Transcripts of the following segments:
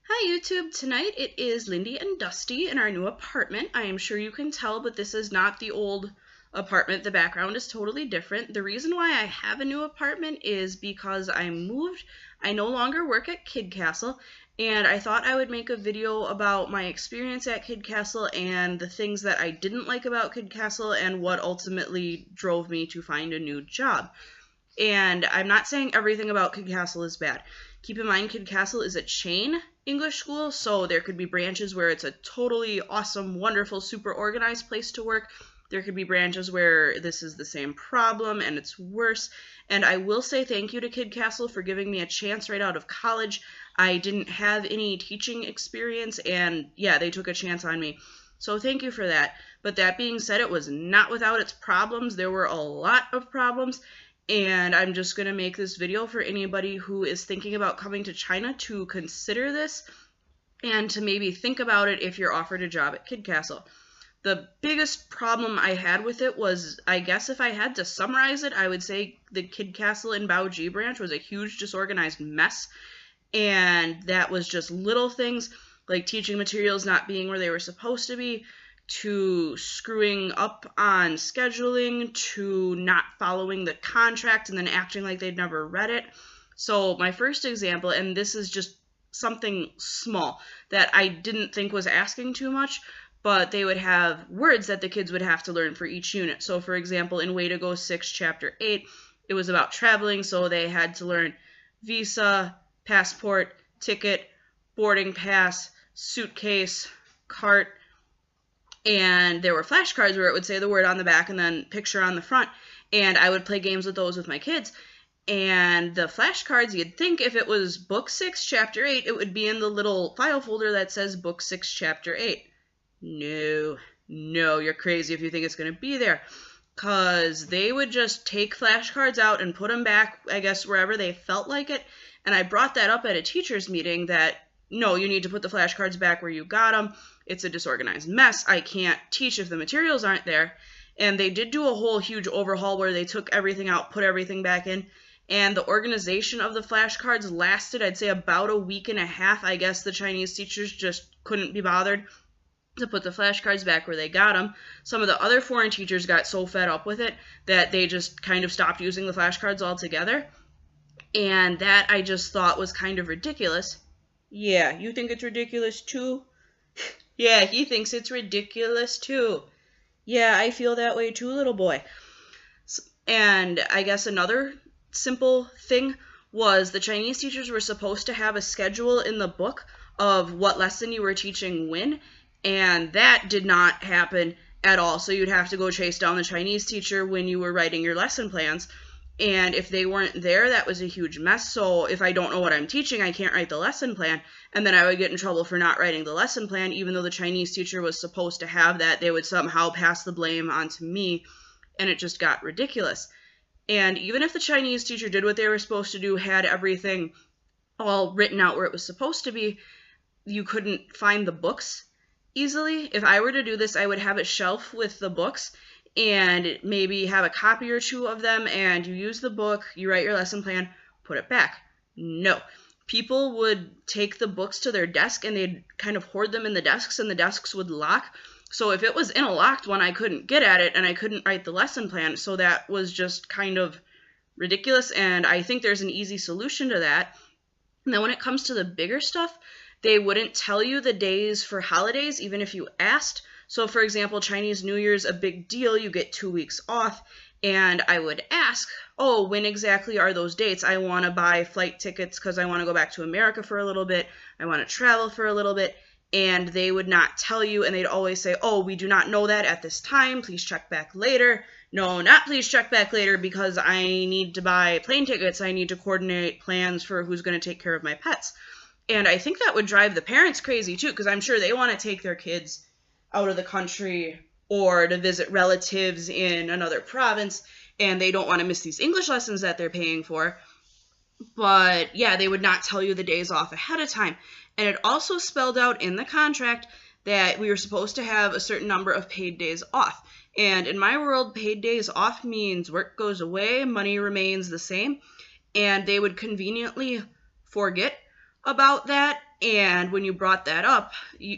Hi YouTube, tonight it is Lindy and Dusty in our new apartment. I am sure you can tell, but this is not the old apartment. The background is totally different. The reason why I have a new apartment is because I moved. I no longer work at KidCastle, and I thought I would make a video about my experience at KidCastle and the things that I didn't like about KidCastle and what ultimately drove me to find a new job. And I'm not saying everything about KidCastle is bad. Keep in mind, KidCastle is a chain English school, so there could be branches where it's a totally awesome, wonderful, super organized place to work. There could be branches where this is the same problem and it's worse. And I will say thank you to KidCastle for giving me a chance right out of college. I didn't have any teaching experience, and yeah, they took a chance on me. So thank you for that. But that being said, it was not without its problems. There were a lot of problems. And I'm just going to make this video for anybody who is thinking about coming to China to consider this and to maybe think about it if you're offered a job at KidCastle. The biggest problem I had with it was, I guess if I had to summarize it, I would say the KidCastle in Baoji branch was a huge disorganized mess. And that was just little things like teaching materials not being where they were supposed to be, to screwing up on scheduling, to not following the contract and then acting like they'd never read it. So my first example, and this is just something small that I didn't think was asking too much, but they would have words that the kids would have to learn for each unit. So for example, in Way to Go 6, Chapter 8, it was about traveling, so they had to learn visa, passport, ticket, boarding pass, suitcase, cart, and there were flashcards where it would say the word on the back and then picture on the front, and I would play games with those with my kids. And the flashcards, you'd think if it was Book 6, Chapter 8, it would be in the little file folder that says Book 6, Chapter 8. No, you're crazy if you think it's going to be there, because they would just take flashcards out and put them back, I guess, wherever they felt like it. And I brought that up at a teacher's meeting that, no, you need to put the flashcards back where you got them. It's a disorganized mess. I can't teach if the materials aren't there. And they did do a whole huge overhaul where they took everything out, put everything back in. And the organization of the flashcards lasted, I'd say, about a week and a half. I guess the Chinese teachers just couldn't be bothered to put the flashcards back where they got them. Some of the other foreign teachers got so fed up with it that they just kind of stopped using the flashcards altogether. And that I just thought was kind of ridiculous. Yeah, you think it's ridiculous too? Yeah, he thinks it's ridiculous too. Yeah, I feel that way too, little boy. And I guess another simple thing was the Chinese teachers were supposed to have a schedule in the book of what lesson you were teaching when, and that did not happen at all. So you'd have to go chase down the Chinese teacher when you were writing your lesson plans. And if they weren't there, that was a huge mess. So if I don't know what I'm teaching, I can't write the lesson plan. And then I would get in trouble for not writing the lesson plan, even though the Chinese teacher was supposed to have that. They would somehow pass the blame onto me, and it just got ridiculous. And even if the Chinese teacher did what they were supposed to do, had everything all written out where it was supposed to be, you couldn't find the books easily. If I were to do this, I would have it shelved with the books, and maybe have a copy or two of them, and you use the book, you write your lesson plan, put it back. No. People would take the books to their desk, and they'd kind of hoard them in the desks, and the desks would lock. So if it was in a locked one, I couldn't get at it, and I couldn't write the lesson plan. So that was just kind of ridiculous, and I think there's an easy solution to that. And then when it comes to the bigger stuff, they wouldn't tell you the days for holidays, even if you asked. So, for example, Chinese New Year's a big deal. You get 2 weeks off, and I would ask, oh, when exactly are those dates? I want to buy flight tickets because I want to go back to America for a little bit. I want to travel for a little bit, and they would not tell you, and they'd always say, oh, we do not know that at this time. Please check back later. No, not please check back later, because I need to buy plane tickets. I need to coordinate plans for who's going to take care of my pets. And I think that would drive the parents crazy, too, because I'm sure they want to take their kids out of the country or to visit relatives in another province, and they don't want to miss these English lessons that they're paying for. But yeah, they would not tell you the days off ahead of time. And it also spelled out in the contract that we were supposed to have a certain number of paid days off. And in my world, paid days off means work goes away, money remains the same, and they would conveniently forget about that. And when you brought that up,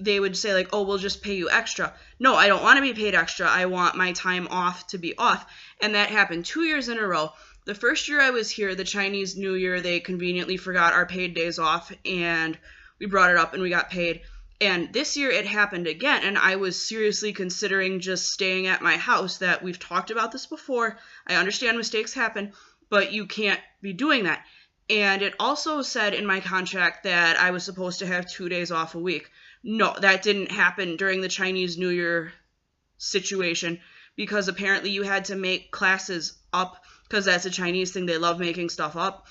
they would say like, oh, we'll just pay you extra. No, I don't want to be paid extra. I want my time off to be off. And that happened 2 years in a row. The first year I was here, the Chinese New Year, they conveniently forgot our paid days off, and we brought it up and we got paid. And this year it happened again, and I was seriously considering just staying at my house. That we've talked about this before. I understand mistakes happen, but you can't be doing that. And it also said in my contract that I was supposed to have 2 days off a week. No, that didn't happen during the Chinese New Year situation, because apparently you had to make classes up, because that's a Chinese thing. They love making stuff up,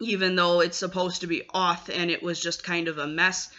even though it's supposed to be off, and it was just kind of a mess.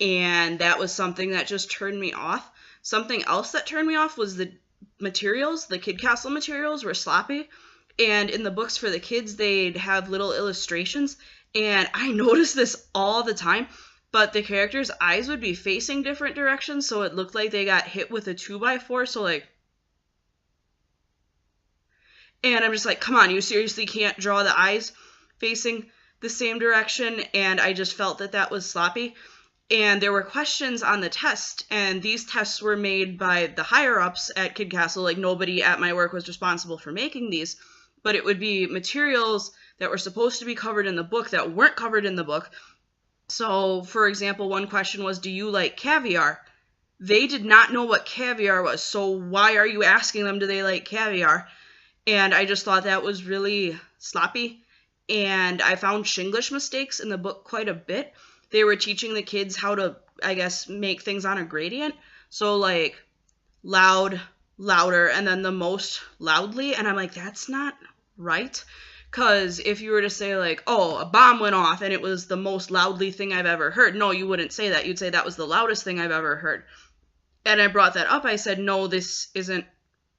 And that was something that just turned me off. Something else that turned me off was the materials. The KidCastle materials were sloppy. And in the books for the kids, they'd have little illustrations. And I noticed this all the time. But the characters' eyes would be facing different directions, so it looked like they got hit with a 2x4. So like, and I'm just like, come on, you seriously can't draw the eyes facing the same direction? And I just felt that that was sloppy. And there were questions on the test, and these tests were made by the higher-ups at KidCastle. Like, nobody at my work was responsible for making these, but it would be materials that were supposed to be covered in the book that weren't covered in the book. So, for example, one question was, do you like caviar? They did not know what caviar was, so why are you asking them, do they like caviar? And I just thought that was really sloppy. And I found Shinglish mistakes in the book quite a bit. They were teaching the kids how to, I guess, make things on a gradient. So, like, loud, louder, and then the most loudly. And I'm like, that's not right. Because if you were to say, like, oh, a bomb went off and it was the most loudly thing I've ever heard. No, you wouldn't say that. You'd say that was the loudest thing I've ever heard. And I brought that up. I said, no, this isn't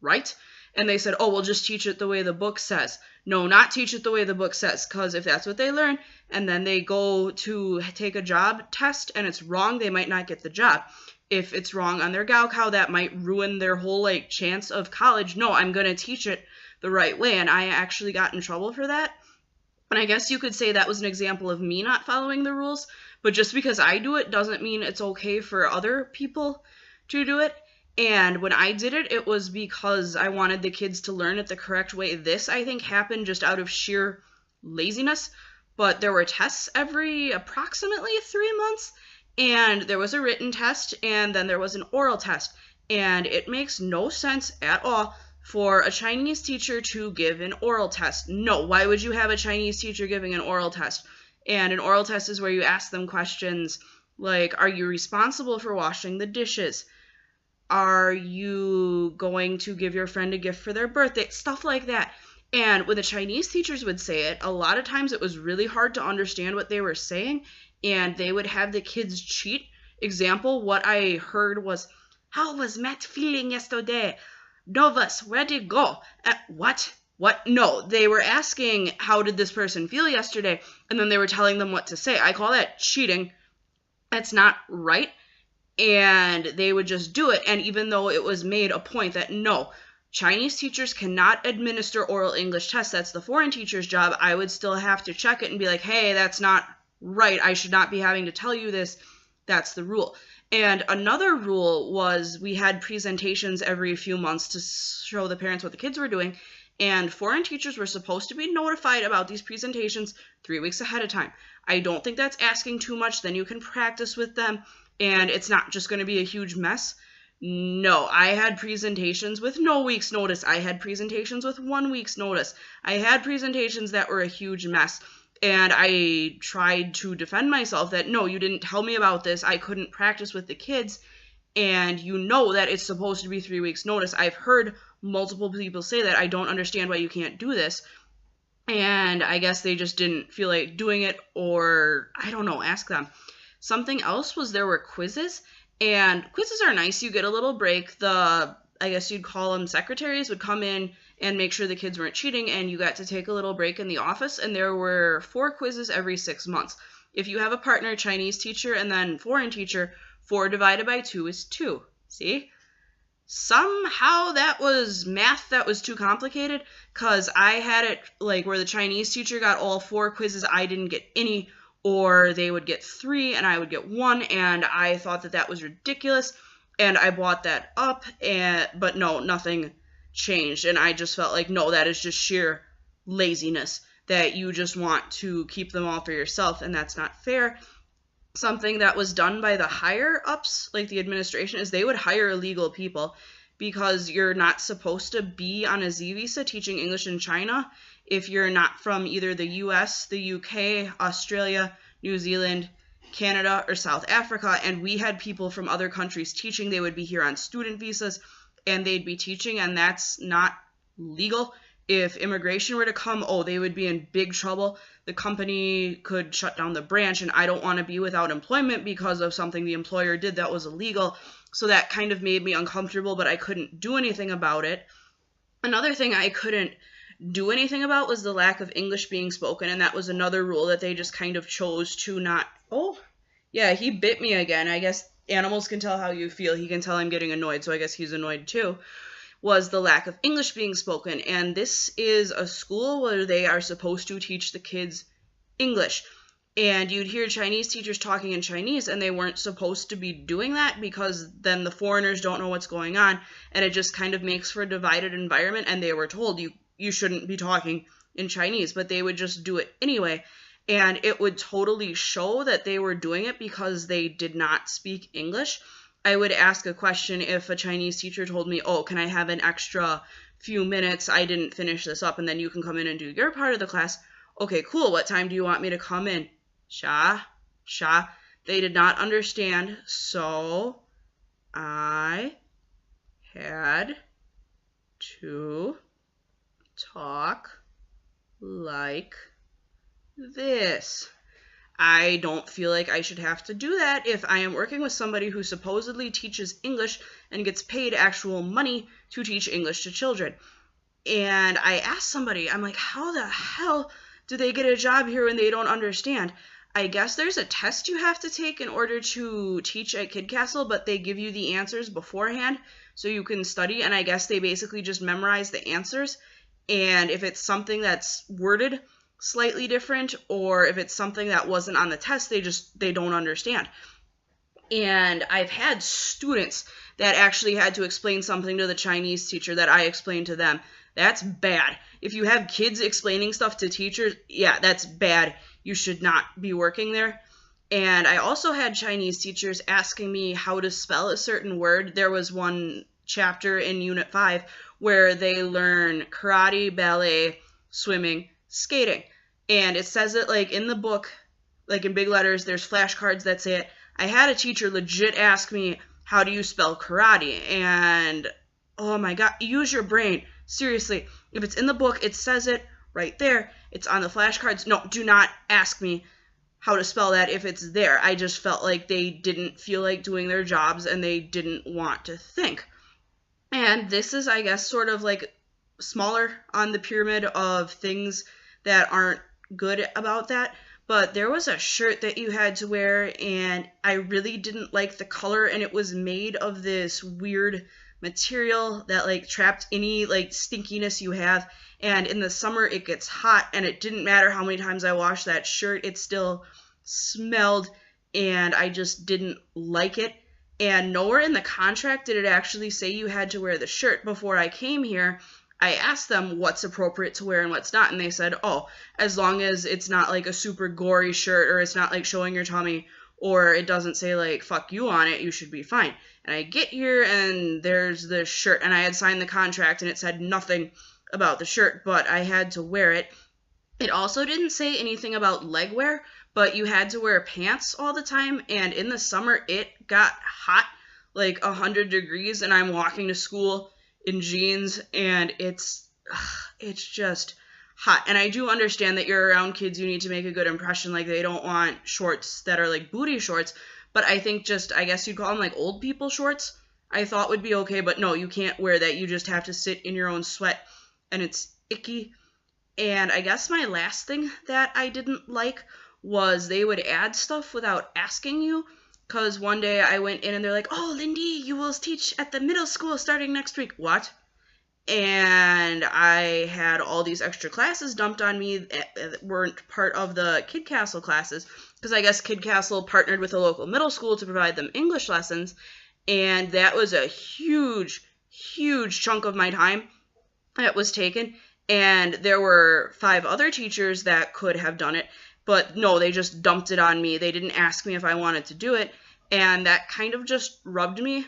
right. And they said, oh, we'll just teach it the way the book says. No, not teach it the way the book says, because if that's what they learn, and then they go to take a job test and it's wrong, they might not get the job. If it's wrong on their Gaokao, that might ruin their whole, like, chance of college. No, I'm going to teach it the right way, and I actually got in trouble for that. And I guess you could say that was an example of me not following the rules, but just because I do it doesn't mean it's okay for other people to do it. And when I did it, it was because I wanted the kids to learn it the correct way. This, I think, happened just out of sheer laziness. But there were tests every approximately 3 months. And there was a written test, and then there was an oral test. And it makes no sense at all for a Chinese teacher to give an oral test. No, why would you have a Chinese teacher giving an oral test? And an oral test is where you ask them questions like, are you responsible for washing the dishes? Are you going to give your friend a gift for their birthday? Stuff like that. And when the Chinese teachers would say it, a lot of times it was really hard to understand what they were saying, and they would have the kids cheat. Example, what I heard was, how was Matt feeling yesterday? Novus, where'd he go? What? What? No, they were asking, how did this person feel yesterday? And then they were telling them what to say. I call that cheating. That's not right. And they would just do it. And even though it was made a point that no, Chinese teachers cannot administer oral English tests, that's the foreign teacher's job, I would still have to check it and be like, hey, that's not right. I should not be having to tell you this. That's the rule. And another rule was we had presentations every few months to show the parents what the kids were doing. And foreign teachers were supposed to be notified about these presentations 3 weeks ahead of time. I don't think that's asking too much. Then you can practice with them. And it's not just going to be a huge mess. No, I had presentations with no week's notice. I had presentations with 1 week's notice. I had presentations that were a huge mess. And I tried to defend myself that, no, you didn't tell me about this. I couldn't practice with the kids. And you know that it's supposed to be 3 weeks' notice. I've heard multiple people say that. I don't understand why you can't do this. And I guess they just didn't feel like doing it, or I don't know, ask them. Something else was there were quizzes, and quizzes are nice. You get a little break. I guess you'd call them secretaries, would come in and make sure the kids weren't cheating, and you got to take a little break in the office, and there were 4 quizzes every 6 months. If you have a partner, Chinese teacher, and then foreign teacher, 4 divided by 2 is 2. See? Somehow that was math that was too complicated, because I had it like where the Chinese teacher got all 4 quizzes, I didn't get any, or they would get 3 and I would get 1, and I thought that that was ridiculous, and I bought that up, but no, nothing changed, and I just felt like, no, that is just sheer laziness, that you just want to keep them all for yourself, and that's not fair. Something that was done by the higher ups, like the administration, is they would hire illegal people, because you're not supposed to be on a Z visa teaching English in China if you're not from either the US, the UK, Australia, New Zealand, Canada, or South Africa. And we had people from other countries teaching. They would be here on student visas and they'd be teaching, and that's not legal. If immigration were to come, they would be in big trouble. The company could shut down the branch, and I don't want to be without employment because of something the employer did that was illegal. So that kind of made me uncomfortable, but I couldn't do anything about it. Another thing I couldn't do anything about was the lack of English being spoken, and that was another rule that they just kind of chose to not. Oh, yeah, he bit me again. I guess animals can tell how you feel. He can tell I'm getting annoyed, so I guess he's annoyed too. Was the lack of English being spoken, and this is a school where they are supposed to teach the kids English, and you'd hear Chinese teachers talking in Chinese, and they weren't supposed to be doing that because then the foreigners don't know what's going on, and it just kind of makes for a divided environment, and they were told you shouldn't be talking in Chinese, but they would just do it anyway, and it would totally show that they were doing it because they did not speak English. I would ask a question if a Chinese teacher told me, can I have an extra few minutes? I didn't finish this up, and then you can come in and do your part of the class. Okay, cool. What time do you want me to come in? Sha. They did not understand, so I had to talk like this. I don't feel like I should have to do that if I am working with somebody who supposedly teaches English and gets paid actual money to teach English to children. And I asked somebody, I'm like, how the hell do they get a job here when they don't understand? I guess there's a test you have to take in order to teach at KidCastle, but they give you the answers beforehand so you can study, and I guess they basically just memorize the answers. And if it's something that's worded slightly different, or if it's something that wasn't on the test, they don't understand. And I've had students that actually had to explain something to the Chinese teacher that I explained to them. That's bad. If you have kids explaining stuff to teachers, yeah, that's bad. You should not be working there. And I also had Chinese teachers asking me how to spell a certain word. There was one chapter in Unit 5 where they learn karate, ballet, swimming, skating. And it says it like in the book, like in big letters, there's flashcards that say it. I had a teacher legit ask me, how do you spell karate? And oh my God, use your brain. Seriously, if it's in the book, it says it right there. It's on the flashcards. No, do not ask me how to spell that if it's there. I just felt like they didn't feel like doing their jobs and they didn't want to think. And this is, I guess, sort of like smaller on the pyramid of things that aren't good about that. But there was a shirt that you had to wear, and I really didn't like the color, and it was made of this weird material that like trapped any like stinkiness you have. And in the summer it gets hot, and it didn't matter how many times I washed that shirt, it still smelled, and I just didn't like it. And nowhere in the contract did it actually say you had to wear the shirt. Before I came here, I asked them what's appropriate to wear and what's not, and they said, as long as it's not like a super gory shirt, or it's not like showing your tummy, or it doesn't say like fuck you on it, you should be fine. And I get here and there's this shirt, and I had signed the contract and it said nothing about the shirt, but I had to wear it. It also didn't say anything about leg wear, but you had to wear pants all the time, and in the summer it got hot, like 100 degrees, and I'm walking to school in jeans, and it's just hot. And I do understand that you're around kids, you need to make a good impression, like they don't want shorts that are like booty shorts, but I think I guess you'd call them like old people shorts, I thought would be okay, but no, you can't wear that. You just have to sit in your own sweat, and it's icky. And I guess my last thing that I didn't like was they would add stuff without asking you. Because one day I went in and they're like, Lindy, you will teach at the middle school starting next week. What? And I had all these extra classes dumped on me that weren't part of the KidCastle classes. because I guess KidCastle partnered with a local middle school to provide them English lessons, and that was a huge, huge chunk of my time that was taken. And there were 5 other teachers that could have done it, but no, they just dumped it on me. They didn't ask me if I wanted to do it, and that kind of just rubbed me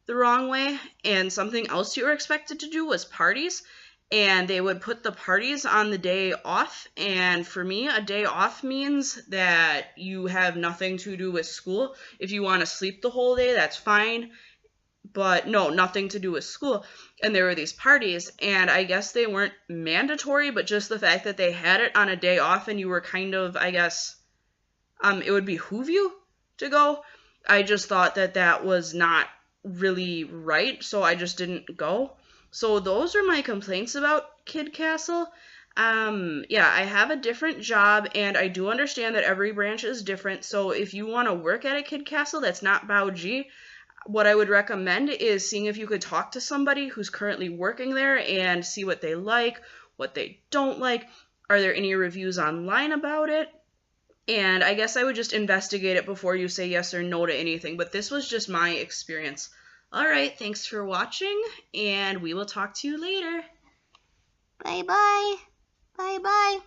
the wrong way. And something else you were expected to do was parties, and they would put the parties on the day off. And for me, a day off means that you have nothing to do with school. If you want to sleep the whole day, that's fine, but no, nothing to do with school. And there were these parties, and I guess they weren't mandatory, but just the fact that they had it on a day off and you were kind of, I guess, it would behoove you to go. I just thought that that was not really right, so I just didn't go. So those are my complaints about KidCastle. Yeah, I have a different job, and I do understand that every branch is different. So if you want to work at a KidCastle that's not Bauji, what I would recommend is seeing if you could talk to somebody who's currently working there and see what they like, what they don't like. Are there any reviews online about it? And I guess I would just investigate it before you say yes or no to anything. But this was just my experience. All right, thanks for watching, and we will talk to you later. Bye-bye. Bye-bye.